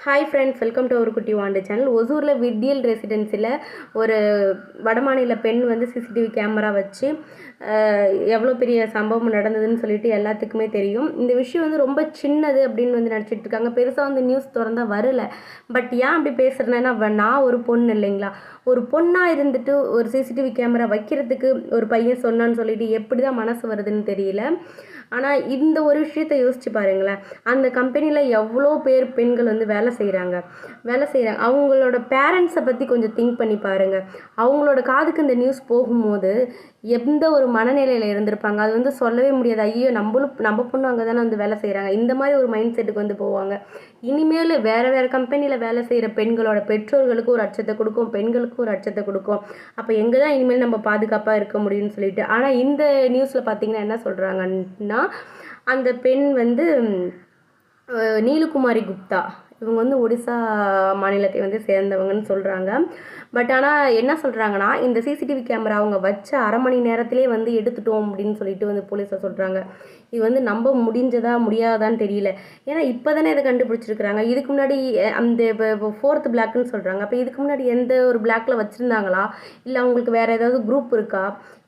Hi friends, welcome to ஒரு குட்டி வாண்டு channel. ஒசூரில் விடியல் ரெசிடென்சியில் ஒரு வடமாநில பெண் வந்து சிசிடிவி கேமரா வச்சு எவ்வளோ பெரிய சம்பவம் நடந்ததுன்னு சொல்லிட்டு எல்லாத்துக்குமே தெரியும். இந்த விஷயம் வந்து ரொம்ப சின்னது அப்படின்னு வந்து நினச்சிட்டு இருக்காங்க. பெருசாக வந்து நியூஸ் திறந்தா வரல. பட் ஏன் அப்படி பேசுகிறேன்னா, நான் ஒரு பொண்ணு இல்லைங்களா, ஒரு பொண்ணாக இருந்துட்டு ஒரு சிசிடிவி கேமரா வைக்கிறதுக்கு ஒரு பையன் சொன்னான்னு சொல்லிட்டு எப்படி தான் மனசு வருதுன்னு தெரியல. ஆனால் இந்த ஒரு விஷயத்தை யோசிச்சு பாருங்களேன். அந்த கம்பெனியில் எவ்வளோ பேர் பெண்கள் வந்து வேலை செய்கிறாங்க. அவங்களோட பேரண்ட்ஸை பற்றி கொஞ்சம் திங்க் பண்ணி பாருங்கள். அவங்களோட காதுக்கு இந்த நியூஸ் போகும்போது எந்த ஒரு மனநிலையில் இருந்திருப்பாங்க. அது வந்து சொல்லவே முடியாது. ஐயோ, நம்ம பொண்ணு அங்கே தானே வந்து வேலை செய்கிறாங்க, இந்த மாதிரி ஒரு மைண்ட் செட்டுக்கு வந்து போவாங்க. இனிமேல் வேறு கம்பெனியில் வேலை செய்கிற பெண்களோட பெற்றோர்களுக்கும் ஒரு அச்சத்தை கொடுக்கும், பெண்களுக்கும் ஒரு அச்சத்தை கொடுக்கும். அப்போ எங்கே தான் இனிமேல் நம்ம பாதுகாப்பாக இருக்க முடியும்னு சொல்லிட்டு. ஆனால் இந்த நியூஸில் பார்த்தீங்கன்னா என்ன சொல்கிறாங்கன்னா, அந்த பெண் வந்து நீலுகுமாரி குப்தா, இவங்க வந்து ஒடிசா மாநிலத்தை வந்து சேர்ந்தவங்கன்னு சொல்கிறாங்க. பட் ஆனால் என்ன சொல்கிறாங்கன்னா, இந்த சிசிடிவி கேமரா அவங்க வச்ச அரை மணி நேரத்திலே வந்து எடுத்துட்டோம் அப்படின்னு சொல்லிட்டு வந்து போலீஸை சொல்கிறாங்க. இது வந்து நம்ப முடிஞ்சதா முடியாதான்னு தெரியல. ஏன்னா இப்போ தானே இதை கண்டுபிடிச்சிருக்கிறாங்க. இதுக்கு முன்னாடி அந்த இப்போ 4th பிளாக்னு சொல்கிறாங்க. அப்போ இதுக்கு முன்னாடி எந்த ஒரு பிளாக்ல வச்சுருந்தாங்களா, இல்லை அவங்களுக்கு வேறு ஏதாவது குரூப் இருக்கா,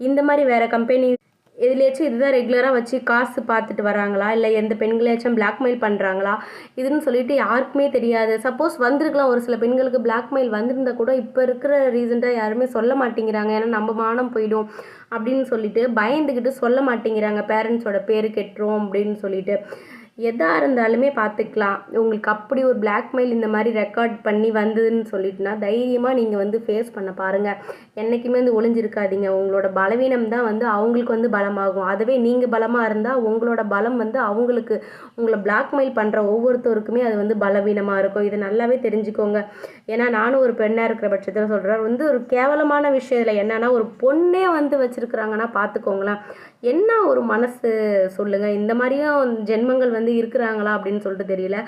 இந்த மாதிரி வேறு கம்பெனி எதுலேயாச்சும் இதுதான் ரெகுலராக வச்சு காசு பார்த்துட்டு வராங்களா, இல்லை எந்த பெண்களையாச்சும் பிளாக்மெயில் பண்ணுறாங்களா, இதுன்னு சொல்லிட்டு யாருக்குமே தெரியாது. சப்போஸ் வந்திருக்கலாம், ஒரு சில பெண்களுக்கு பிளாக்மெயில் வந்திருந்தால் கூட இப்போ இருக்கிற ரீசெண்டாக யாருமே சொல்ல மாட்டேங்கிறாங்க. ஏன்னா நம்ம மானம் போயிடும் அப்படின்னு சொல்லிட்டு பயந்துக்கிட்டு சொல்ல மாட்டேங்கிறாங்க. பேரண்ட்ஸோட பேர் கெட்டுரும் அப்படின்னு சொல்லிட்டு. எதாக இருந்தாலுமே பார்த்துக்கலாம். உங்களுக்கு அப்படி ஒரு பிளாக்மெயில் இந்த மாதிரி ரெக்கார்ட் பண்ணி வந்ததுன்னு சொல்லிட்டுனா தைரியமாக நீங்கள் வந்து ஃபேஸ் பண்ண பாருங்கள். என்றைக்குமே வந்து ஒளிஞ்சிருக்காதீங்க. உங்களோட பலவீனம் தான் வந்து அவங்களுக்கு வந்து பலமாகும். அதுவே நீங்கள் பலமாக இருந்தால் உங்களோட பலம் வந்து அவங்களுக்கு, உங்களை பிளாக்மெயில் பண்ணுற ஒவ்வொருத்தருக்குமே அது வந்து பலவீனமாக இருக்கும். இதை நல்லாவே தெரிஞ்சுக்கோங்க. ஏன்னா நானும் ஒரு பெண்ணாக இருக்கிற பட்சத்தில் சொல்கிறேன், வந்து ஒரு கேவலமான விஷயம் இல்லை. என்னன்னா, ஒரு பொண்ணே வந்து வச்சுருக்குறாங்கன்னா பார்த்துக்கோங்களேன். என்ன ஒரு மனசு சொல்லுங்கள். இந்த மாதிரியும் ஜென்மங்கள் வந்து இருக்கிறாங்களா அப்படின்னு சொல்லிட்டு தெரியல.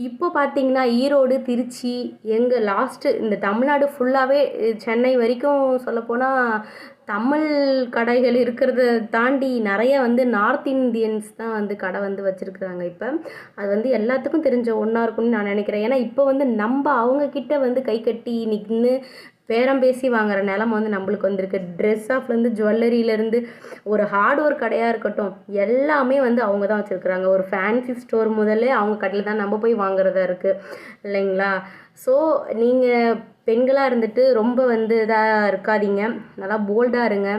இப்போ பார்த்தீங்கன்னா ஈரோடு, திருச்சி, எங்கள் லாஸ்ட்டு இந்த தமிழ்நாடு ஃபுல்லாகவே சென்னை வரைக்கும் சொல்லப்போனால் தமிழ் கடைகள் இருக்கிறத தாண்டி நிறைய வந்து நார்த் இந்தியன்ஸ் தான் வந்து கடை வந்து வச்சுருக்குறாங்க. இப்போ அது வந்து எல்லாத்துக்கும் தெரிஞ்ச ஒன்றா இருக்கும்னு நான் நினைக்கிறேன். ஏன்னா இப்போ வந்து நம்ம அவங்கக்கிட்ட வந்து கை கட்டி நின்று பேரம் பேசி வாங்குற நிலமை வந்து நம்மளுக்கு வந்திருக்கு. ட்ரெஸ் ஆஃப்லேருந்து ஜுவல்லரியிலேருந்து ஒரு ஹார்ட்வேர் கடையாக இருக்கட்டும், எல்லாமே வந்து அவங்க தான் வச்சுருக்குறாங்க. ஒரு ஃபேன்சி ஸ்டோர் முதல்ல அவங்க கடையில் தான் நம்ம போய் வாங்குறதா இருக்குது இல்லைங்களா. ஸோ நீங்கள் பெண்களாக இருந்துட்டு ரொம்ப வந்து இதாக இருக்காதீங்க, நல்லா போல்டாக இருங்க.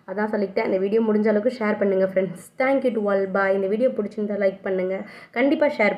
அதான் சொல்லிக்கிட்டேன். இந்த வீடியோ முடிஞ்ச அளவுக்கு ஷேர் பண்ணுங்கள் friends. Thank you to all. Bye. இந்த வீடியோ பிடிச்சிருந்தா லைக் பண்ணுங்கள், கண்டிப்பாக ஷேர்